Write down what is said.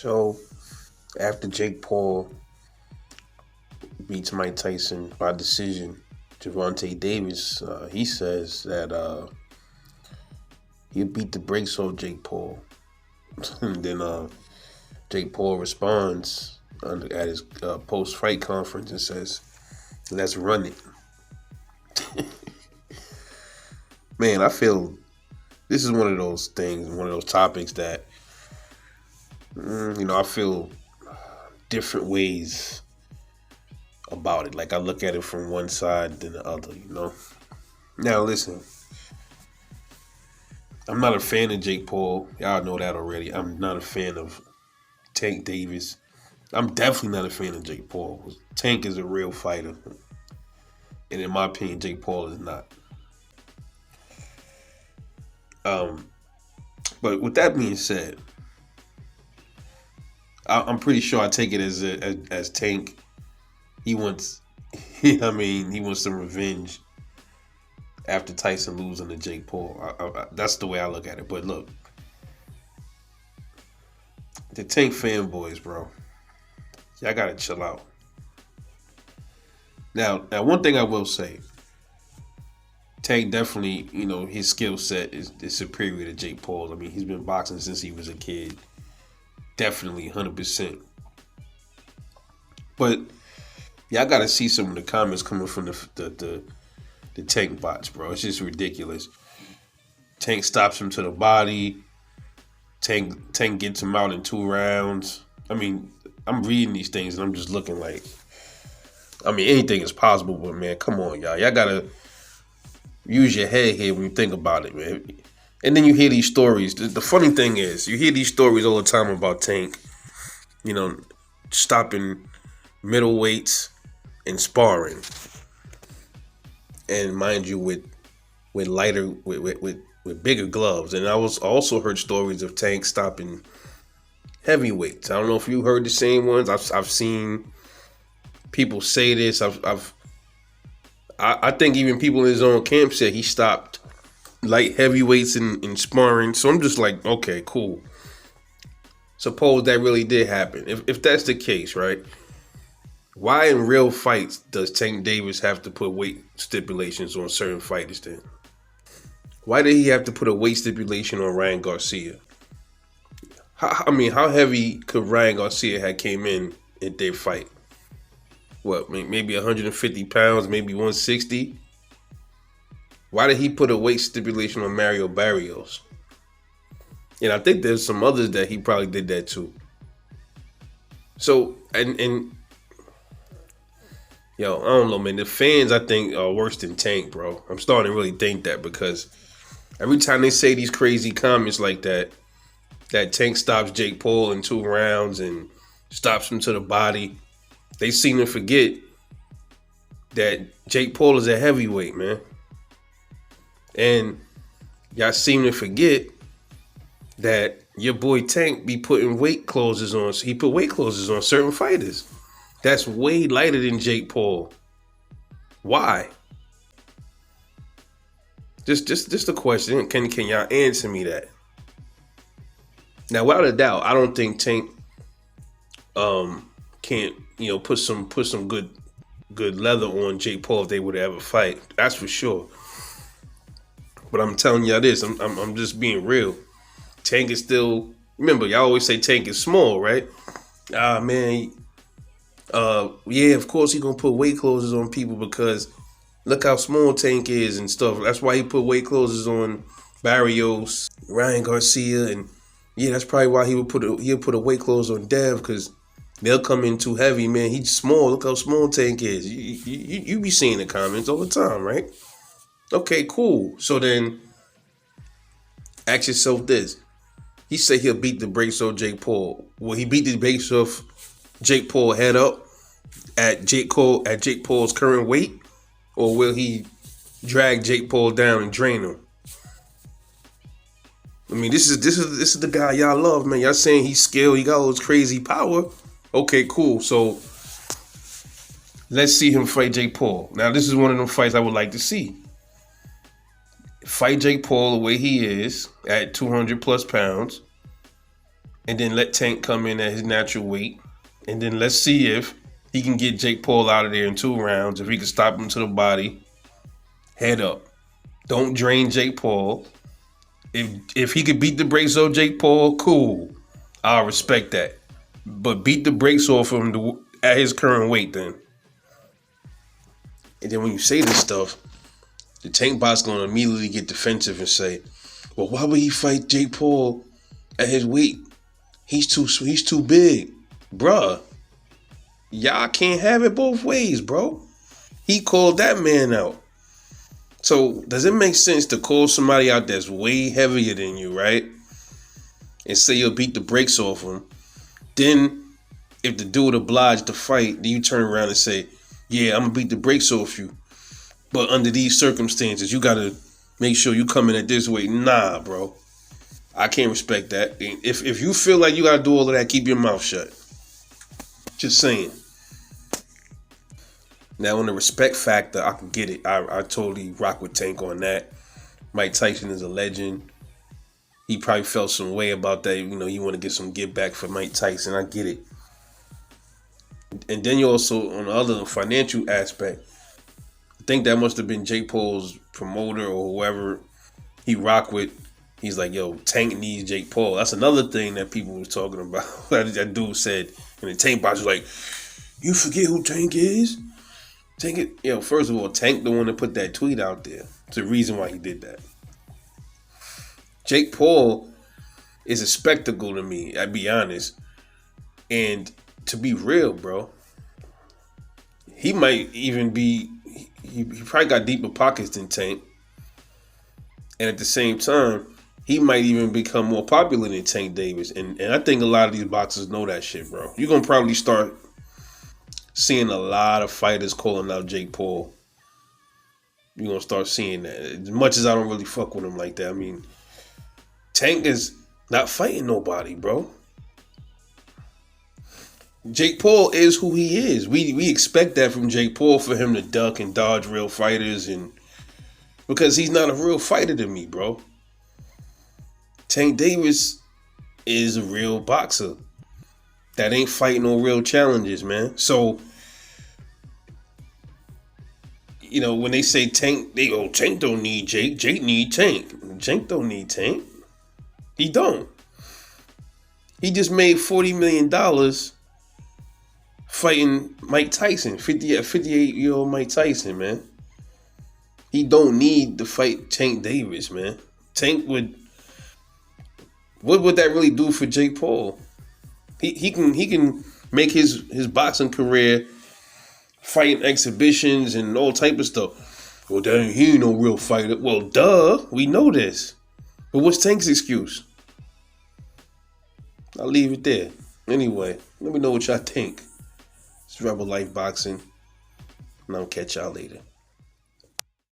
So after Jake Paul beats Mike Tyson by decision, Gervonta Davis he says that he beat the brakes off Jake Paul. And then Jake Paul responds at his post-fight conference and says, "Let's run it." Man, I feel this is one of those things, one of those topics that I feel different ways about it. Like I look at it from one side than the other. Now listen, I'm not a fan of Jake Paul. Y'all know that already. I'm not a fan of Tank Davis. I'm definitely not a fan of Jake Paul. Tank is a real fighter. And in my opinion, Jake Paul is not. But with that being said, I'm pretty sure I take it as Tank. He wants, he wants some revenge after Tyson losing to Jake Paul. That's the way I look at it. But look, the Tank fanboys, bro, y'all gotta chill out. Now, one thing I will say, Tank definitely, his skill set is superior to Jake Paul. I mean, he's been boxing since he was a kid. Definitely, 100%. But y'all got to see some of the comments coming from the Tank bots, bro. It's just ridiculous. Tank stops him to the body. Tank gets him out in 2 rounds. I mean, I'm reading these things and I'm just looking like, anything is possible, but man, come on, y'all. Y'all got to use your head here when you think about it, man. And then you hear these stories. The funny thing is, you hear these stories all the time about Tank, stopping middleweights and sparring. And mind you, with lighter, with bigger gloves. And I also heard stories of Tank stopping heavyweights. I don't know if you heard the same ones. I've seen people say this. I think even people in his own camp said he stopped light heavyweights in sparring. So I'm just like, okay, cool. Suppose that really did happen. If that's the case, right? Why in real fights does Tank Davis have to put weight stipulations on certain fighters then? Why did he have to put a weight stipulation on Ryan Garcia? How heavy could Ryan Garcia have came in their fight? What, maybe 150 pounds, maybe 160? Why did he put a weight stipulation on Mario Barrios? And I think there's some others that he probably did that too. So, and yo, I don't know, man. The fans, I think, are worse than Tank, bro. I'm starting to really think that because every time they say these crazy comments like that Tank stops Jake Paul in 2 rounds and stops him to the body, they seem to forget that Jake Paul is a heavyweight, man. And y'all seem to forget that your boy Tank be putting weight clauses on. He put weight clauses on certain fighters. That's way lighter than Jake Paul. Why? Just a question. Can y'all answer me that? Now, without a doubt, I don't think Tank can't put some good leather on Jake Paul if they would ever fight. That's for sure. But I'm telling y'all this. I'm just being real. Tank is still. Remember, y'all always say Tank is small, right? Man. Yeah, of course he's gonna put weight clauses on people because look how small Tank is and stuff. That's why he put weight clauses on Barrios, Ryan Garcia, and yeah, that's probably why he'll put a weight clause on Dev because they'll come in too heavy, man. He's small. Look how small Tank is. You be seeing the comments all the time, right? Okay, cool. So then, ask yourself this: he said he'll beat the brakes off Jake Paul. Will he beat the brakes off Jake Paul head up at Jake Paul's current weight, or will he drag Jake Paul down and drain him? I mean, this is the guy y'all love, man. Y'all saying he's skilled, he got all this crazy power. Okay, cool. So let's see him fight Jake Paul. Now, this is one of them fights I would like to see. Fight Jake Paul the way he is at 200 plus pounds. and then let Tank come in at his natural weight, and then let's see if he can get Jake Paul out of there in 2 rounds. If he can stop him to the body, head up. Don't drain Jake Paul. If he could beat the brakes off Jake Paul, cool. I'll respect that. But beat the brakes off him at his current weight then. And then when you say this stuff, the Tank bot's going to immediately get defensive and say, well, why would he fight Jake Paul at his weight? He's too big. Bruh, y'all can't have it both ways, bro. He called that man out. So does it make sense to call somebody out that's way heavier than you, right? And say you'll beat the brakes off him. Then if the dude obliged to fight, then you turn around and say, yeah, I'm going to beat the brakes off you. But under these circumstances, you got to make sure you come in at this weight. Nah, bro. I can't respect that. If you feel like you got to do all of that, keep your mouth shut. Just saying. Now, on the respect factor, I can get it. I totally rock with Tank on that. Mike Tyson is a legend. He probably felt some way about that. You know, you want to get some give back for Mike Tyson. I get it. And then you also, on the other financial aspect, I think that must have been Jake Paul's promoter or whoever he rocked with. He's like, yo, Tank needs Jake Paul. That's another thing that people was talking about. That dude said, and the Tank box was like, you forget who Tank is? Tank it, first of all, Tank the one that put that tweet out there. It's the reason why he did that. Jake Paul is a spectacle to me, I'll be honest. And to be real, bro, he might even be, he probably got deeper pockets than Tank. And at the same time, he might even become more popular than Tank Davis. And I think a lot of these boxers know that shit, bro. You're going to probably start seeing a lot of fighters calling out Jake Paul. You're going to start seeing that. As much as I don't really fuck with him like that. I mean, Tank is not fighting nobody, bro. Jake Paul is who he is. We expect that from Jake Paul, for him to duck and dodge real fighters, and because he's not a real fighter to me, bro. Tank Davis is a real boxer that ain't fighting no real challenges, man. So, when they say Tank, Tank don't need Jake. Jake need Tank. Jake don't need Tank. He don't. He just made $40 million fighting Mike Tyson, 58-year-old Mike Tyson, man. He don't need to fight Tank Davis, man. Tank would. What would that really do for Jake Paul? He can make his boxing career fighting exhibitions and all type of stuff. Well, dang, he ain't no real fighter. Well, duh, we know this. But what's Tank's excuse? I'll leave it there. Anyway, let me know what y'all think. It's Rebel Life Boxing, and I'll catch y'all later.